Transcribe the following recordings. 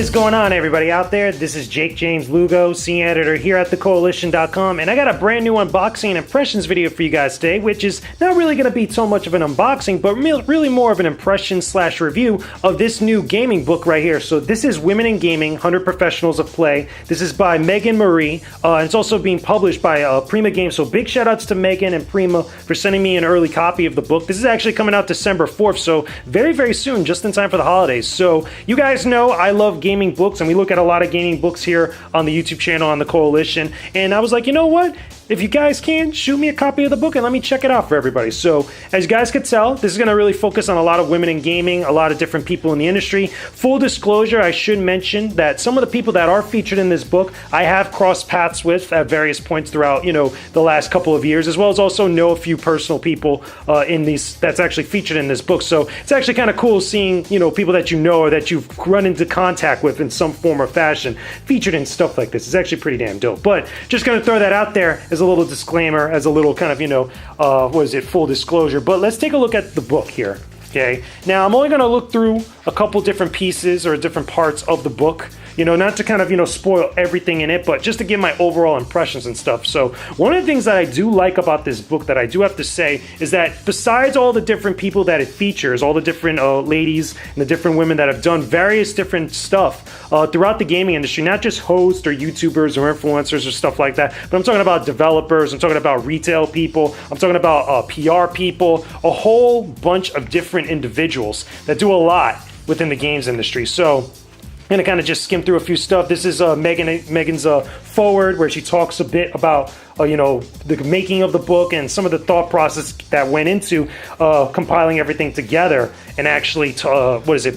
is going on, everybody out there? This is Jakejames Lugo, senior editor here at thecoalition.com, and I got a brand new unboxing and impressions video for you guys today, which is not really going to be so much of an unboxing, but really more of an impression slash review of this new gaming book right here. So this is Women in Gaming, 100 Professionals of Play. This is by Megan Marie, and it's also being published by Prima Games. So big shout outs to Megan and Prima for sending me an early copy of the book. This is actually coming out December 4th, so very, very soon, just in time for the holidays. So you guys know I love gaming books, and we look at a lot of gaming books here on the YouTube channel on the Coalition, and I was like, you know what? If you guys can, shoot me a copy of the book and let me check it out for everybody. So, as you guys could tell, this is going to really focus on a lot of women in gaming, a lot of different people in the industry. Full disclosure, I should mention that some of the people that are featured in this book, I have crossed paths with at various points throughout, the last couple of years, as well as also know a few personal people in these that's actually featured in this book. So, it's actually kind of cool seeing, people that you know or that you've run into contact with in some form or fashion featured in stuff like this. It's actually pretty damn dope. But just going to throw that out there as a little disclaimer, as a little kind of, full disclosure. But let's take a look at the book here, okay? Now, I'm only going to look through a couple different pieces or different parts of the book, not to kind of, spoil everything in it, but just to give my overall impressions and stuff. So one of the things that I do like about this book that I do have to say is that besides all the different people that it features, all the different ladies and the different women that have done various different stuff throughout the gaming industry, not just hosts or YouTubers or influencers or stuff like that, but I'm talking about developers, I'm talking about retail people, I'm talking about PR people, a whole bunch of different individuals that do a lot within the games industry. So I'm going to kind of just skim through a few stuff. This is Megan's forward, where she talks a bit about the making of the book and some of the thought process that went into compiling everything together and actually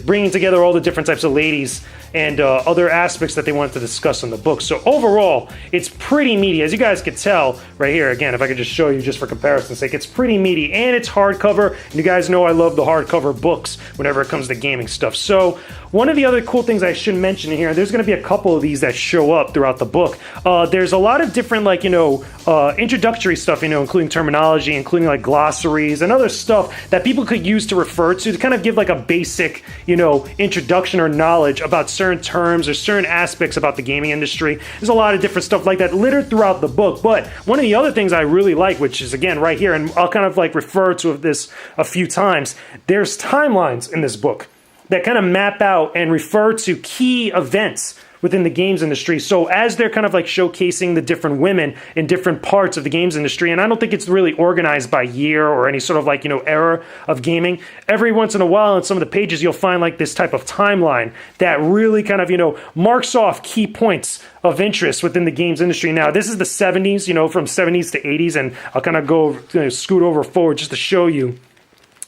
bringing together all the different types of ladies and other aspects that they wanted to discuss in the book. So overall, it's pretty meaty. As you guys could tell right here, again, if I could just show you just for comparison's sake, it's pretty meaty, and it's hardcover. And you guys know I love the hardcover books whenever it comes to gaming stuff. So one of the other cool things I should mention here, there's going to be a couple of these that show up throughout the book. There's a lot of different, introductory stuff, including terminology, including like glossaries and other stuff that people could use to refer to kind of give like a basic, introduction or knowledge about certain terms or certain aspects about the gaming industry. There's a lot of different stuff like that littered throughout the book. But one of the other things I really like, which is again right here, and I'll kind of refer to this a few times, there's timelines in this book that kind of map out and refer to key events within the games industry. So as they're kind of showcasing the different women in different parts of the games industry, and I don't think it's really organized by year or any sort of era of gaming. Every once in a while in some of the pages, you'll find this type of timeline that really kind of, marks off key points of interest within the games industry. Now, this is the 70s, from 70s to 80s, and I'll kind of go scoot over forward just to show you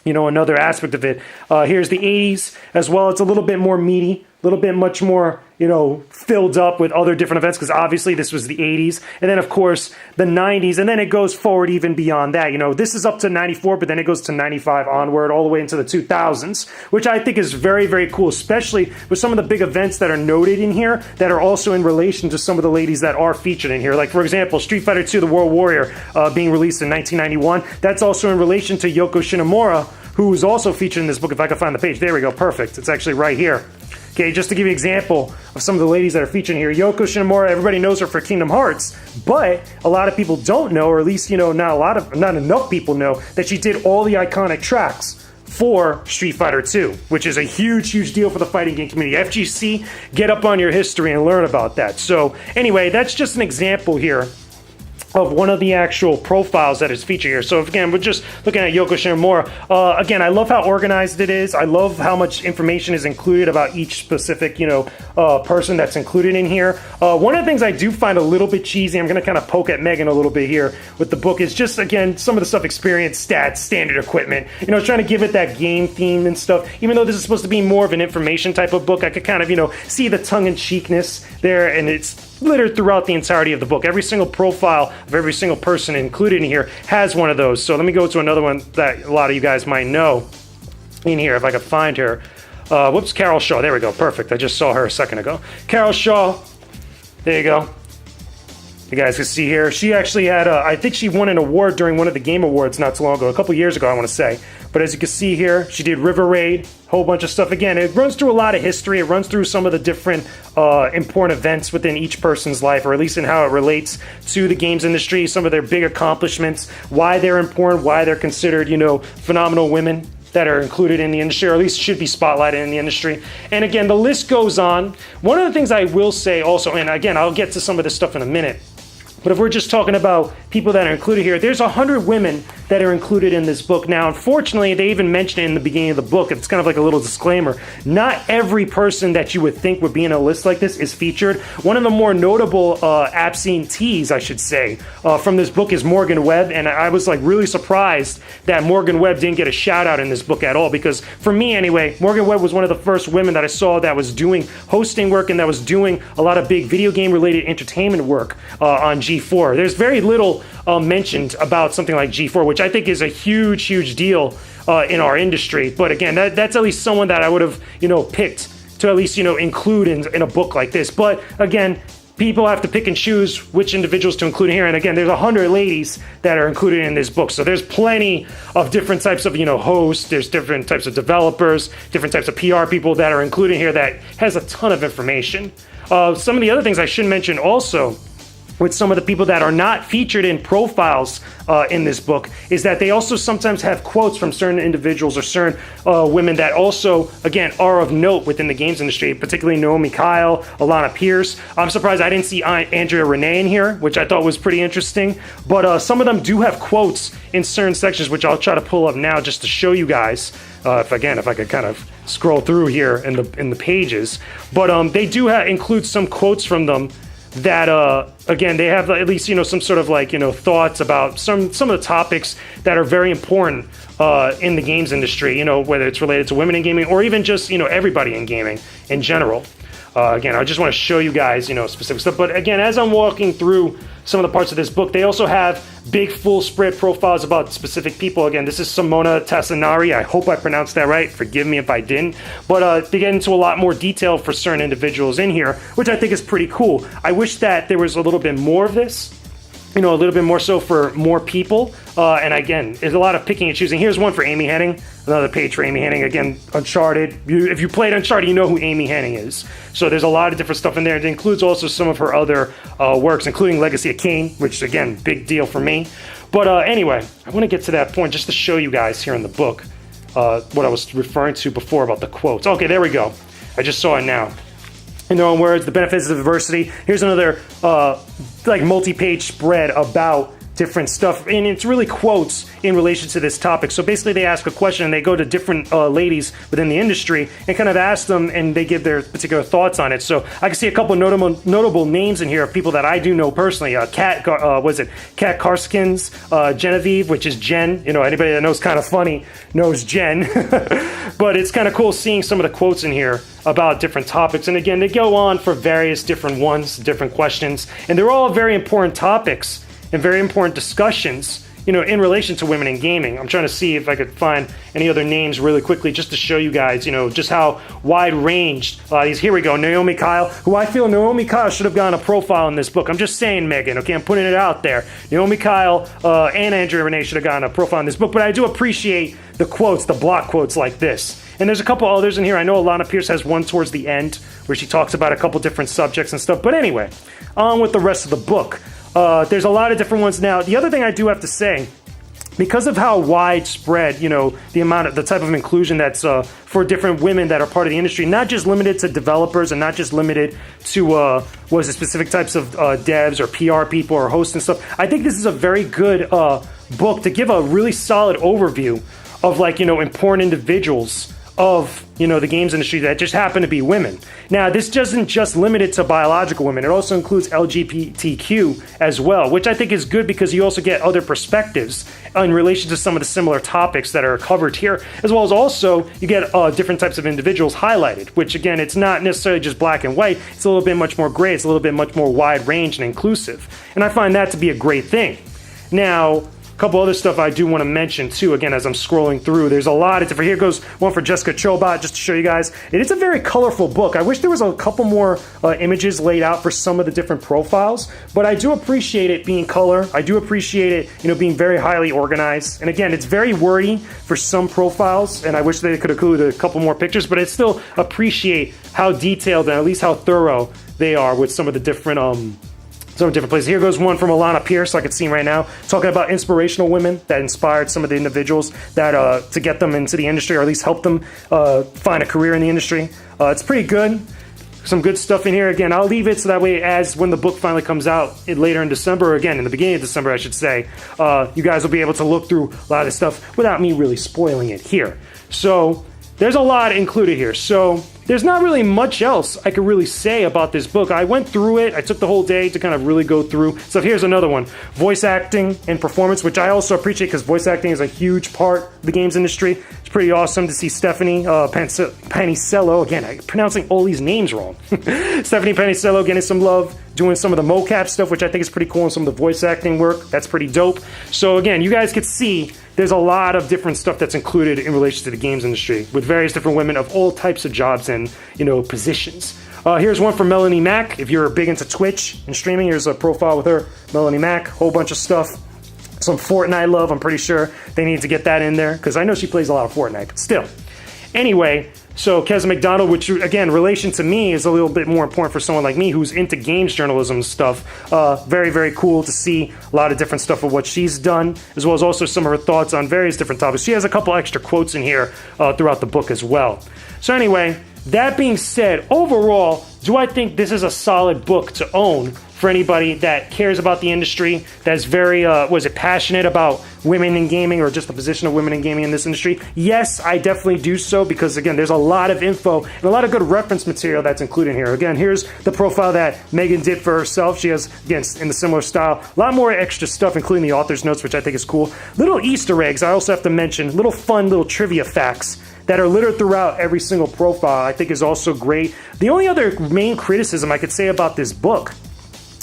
another aspect of it. Here's the 80s as well. It's a little bit more meaty, a little bit much more, filled up with other different events, because obviously this was the 80s. And then, of course, the 90s, and then it goes forward even beyond that. This is up to 94, but then it goes to 95 onward, all the way into the 2000s, which I think is very, very cool, especially with some of the big events that are noted in here that are also in relation to some of the ladies that are featured in here. Like, for example, Street Fighter II, The World Warrior, being released in 1991. That's also in relation to Yoko Shinomura, who is also featured in this book. If I can find the page. There we go. Perfect. It's actually right here. Okay, just to give you an example of some of the ladies that are featured here. Yoko Shinomura, everybody knows her for Kingdom Hearts, but a lot of people don't know, or at least, not enough people know, that she did all the iconic tracks for Street Fighter II, which is a huge, huge deal for the fighting game community. FGC, get up on your history and learn about that. So anyway, that's just an example here of one of the actual profiles that is featured here. So again, we're just looking at Yoko Shinomura. Again, I love how organized it is. I love how much information is included about each specific, person that's included in here. One of the things I do find a little bit cheesy, I'm going to kind of poke at Megan a little bit here with the book, is just, again, some of the stuff, experience, stats, standard equipment, trying to give it that game theme and stuff. Even though this is supposed to be more of an information type of book, I could kind of, see the tongue-in-cheekness there, and it's littered throughout the entirety of the book. Every single profile of every single person included in here has one of those. So let me go to another one that a lot of you guys might know in here, if I could find her. Whoops, Carol Shaw. There we go. Perfect. I just saw her a second ago. Carol Shaw. There you go. You guys can see here, she actually had, I think she won an award during one of the Game Awards not too long ago, a couple years ago, I want to say. But as you can see here, she did River Raid, whole bunch of stuff. Again, it runs through a lot of history. It runs through some of the different important events within each person's life, or at least in how it relates to the games industry, some of their big accomplishments, why they're important, why they're considered, you know, phenomenal women that are included in the industry, or at least should be spotlighted in the industry. And again, the list goes on. One of the things I will say also, and again, I'll get to some of this stuff in a minute, but if we're just talking about people that are included here, there's 100 women that are included in this book. Now, unfortunately, they even mention it in the beginning of the book. It's kind of like a little disclaimer. Not every person that you would think would be in a list like this is featured. One of the more notable absentees, I should say, from this book is Morgan Webb. And I was like really surprised that Morgan Webb didn't get a shout out in this book at all. Because for me anyway, Morgan Webb was one of the first women that I saw that was doing hosting work and that was doing a lot of big video game related entertainment work on G4. There's very little mentioned about something like G4, which I think is a huge, huge deal in our industry. But again, that's at least someone that I would have, you know, picked to at least, you know, include in a book like this. But again, people have to pick and choose which individuals to include here. And again, there's 100 ladies that are included in this book. So there's plenty of different types of, you know, hosts. There's different types of developers, different types of PR people that are included here that has a ton of information. Some of the other things I should mention also with some of the people that are not featured in profiles in this book is that they also sometimes have quotes from certain individuals or certain women that also, again, are of note within the games industry, particularly Naomi Kyle, Alana Pierce. I'm surprised I didn't see Andrea Renee in here, which I thought was pretty interesting. But some of them do have quotes in certain sections, which I'll try to pull up now just to show you guys. If I could kind of scroll through here in the pages. But they do include some quotes from them that again, they have at least, you know, some sort of like, you know, thoughts about some of the topics that are very important in the games industry, you know, whether it's related to women in gaming or even just, you know, everybody in gaming in general. Again, I just want to show you guys, you know, specific stuff. But again, as I'm walking through some of the parts of this book, they also have big full spread profiles about specific people. Again, this is Simona Tassinari. I hope I pronounced that right. Forgive me if I didn't. But they get into a lot more detail for certain individuals in here, which I think is pretty cool. I wish that there was a little bit more of this, you know, a little bit more so for more people. And again, there's a lot of picking and choosing. Here's one for Amy Hennig, another page for Amy Hennig. Again, Uncharted. If you played Uncharted, you know who Amy Hennig is. So there's a lot of different stuff in there. It includes also some of her other works, including Legacy of Kain, which, again, big deal for me. But anyway, I want to get to that point just to show you guys here in the book what I was referring to before about the quotes. Okay, there we go. I just saw it now. In their own words, the benefits of diversity. Here's another like multi-page spread about different stuff, and it's really quotes in relation to this topic. So basically they ask a question and they go to different ladies within the industry and kind of ask them, and they give their particular thoughts on it. So I can see a couple notable names in here of people that I do know personally. Kat Karskins, Genevieve, which is Jen. You know, anybody that knows Kind of Funny knows Jen. But it's kind of cool seeing some of the quotes in here about different topics. And again, they go on for various different ones, different questions, and they're all very important topics and very important discussions, you know, in relation to women in gaming. I'm trying to see if I could find any other names really quickly just to show you guys, you know, just how wide-ranged these. Here we go, Naomi Kyle, who I feel Naomi Kyle should have gotten a profile in this book. I'm just saying, Megan, okay, I'm putting it out there. Naomi Kyle and Andrea Renee should have gotten a profile in this book, but I do appreciate the quotes, the block quotes like this. And there's a couple others in here. I know Alana Pierce has one towards the end where she talks about a couple different subjects and stuff. But anyway, on with the rest of the book. There's a lot of different ones now. The other thing I do have to say, because of how widespread, you know, the type of inclusion that's for different women that are part of the industry, not just limited to developers and not just limited to specific types of devs or PR people or hosts and stuff. I think this is a very good book to give a really solid overview of, like, you know, important individuals of, you know, the games industry that just happen to be women. Now, this doesn't just limit it to biological women. It also includes LGBTQ as well, which I think is good because you also get other perspectives in relation to some of the similar topics that are covered here, as well as also you get different types of individuals highlighted, which again, it's not necessarily just black and white. It's a little bit much more gray. It's a little bit much more wide range and inclusive. And I find that to be a great thing. Now, A couple other stuff I do want to mention too, again, as I'm scrolling through. There's a lot of different, here goes one for Jessica Chobot, just to show you guys. And it's a very colorful book. I wish there was a couple more images laid out for some of the different profiles, but I do appreciate it being color. I do appreciate it, being very highly organized. And again, it's very wordy for some profiles, and I wish they could include a couple more pictures, but I still appreciate how detailed and at least how thorough they are with some of the different different places. Here goes one from Alana Pierce, like it's seen right now, talking about inspirational women that inspired some of the individuals that to get them into the industry, or at least help them find a career in the industry. It's pretty good. Some good stuff in here. Again, I'll leave it so that way as when the book finally comes out later in December, or again, in the beginning of December, I should say, you guys will be able to look through a lot of this stuff without me really spoiling it here. So there's a lot included here. So there's not really much else I could really say about this book. I went through it. I took the whole day to kind of really go through. So here's another one. Voice acting and performance, which I also appreciate because voice acting is a huge part of the games industry. It's pretty awesome to see Stephanie Panicello, again, I'm pronouncing all these names wrong. Stephanie Panicello getting some love, doing some of the mocap stuff, which I think is pretty cool, and some of the voice acting work. That's pretty dope. So again, you guys could see there's a lot of different stuff that's included in relation to the games industry with various different women of all types of jobs and, positions. Here's one from Melanie Mack. If you're big into Twitch and streaming, here's a profile with her. Melanie Mack, whole bunch of stuff. Some Fortnite love. I'm pretty sure they need to get that in there because I know she plays a lot of Fortnite, but still. Anyway, so Kez McDonald, which again, relation to me is a little bit more important for someone like me who's into games journalism stuff. Very, very cool to see a lot of different stuff of what she's done, as well as also some of her thoughts on various different topics. She has a couple extra quotes in here throughout the book as well. So anyway, that being said, overall, do I think this is a solid book to own for anybody that cares about the industry, that's very, passionate about women in gaming or just the position of women in gaming in this industry? Yes, I definitely do so because, again, there's a lot of info and a lot of good reference material that's included here. Again, here's the profile that Megan did for herself. She has, again, in the similar style, a lot more extra stuff, including the author's notes, which I think is cool. Little Easter eggs, I also have to mention, little fun little trivia facts that are littered throughout every single profile, I think is also great. The only other main criticism I could say about this book,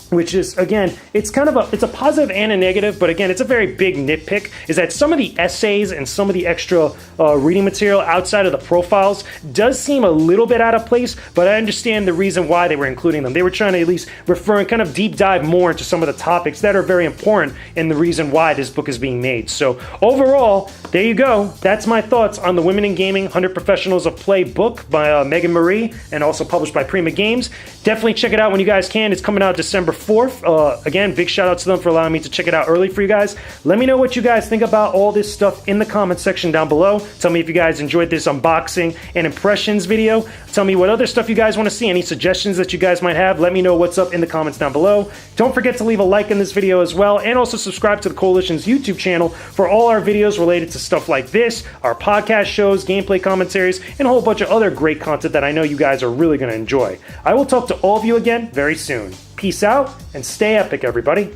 which is, again, it's a positive and a negative, but again, it's a very big nitpick, is that some of the essays and some of the extra reading material outside of the profiles does seem a little bit out of place, but I understand the reason why they were including them. They were trying to at least refer and kind of deep dive more into some of the topics that are very important and the reason why this book is being made. So overall, there you go. That's my thoughts on the Women in Gaming 100 Professionals of Play book by Megan Marie, and also published by Prima Games. Definitely check it out when you guys can. It's coming out December 4th. Again, big shout out to them for allowing me to check it out early for you guys. Let me know what you guys think about all this stuff in the comment section down below. Tell me if you guys enjoyed this unboxing and impressions video. Tell me what other stuff you guys want to see. Any suggestions that you guys might have. Let me know what's up in the comments down below. Don't forget to leave a like in this video as well, and also subscribe to the Koalition's YouTube channel for all our videos related to stuff like this, our podcast shows, gameplay commentaries, and a whole bunch of other great content that I know you guys are really going to enjoy. I will talk to all of you again very soon. Peace out, and stay epic, everybody.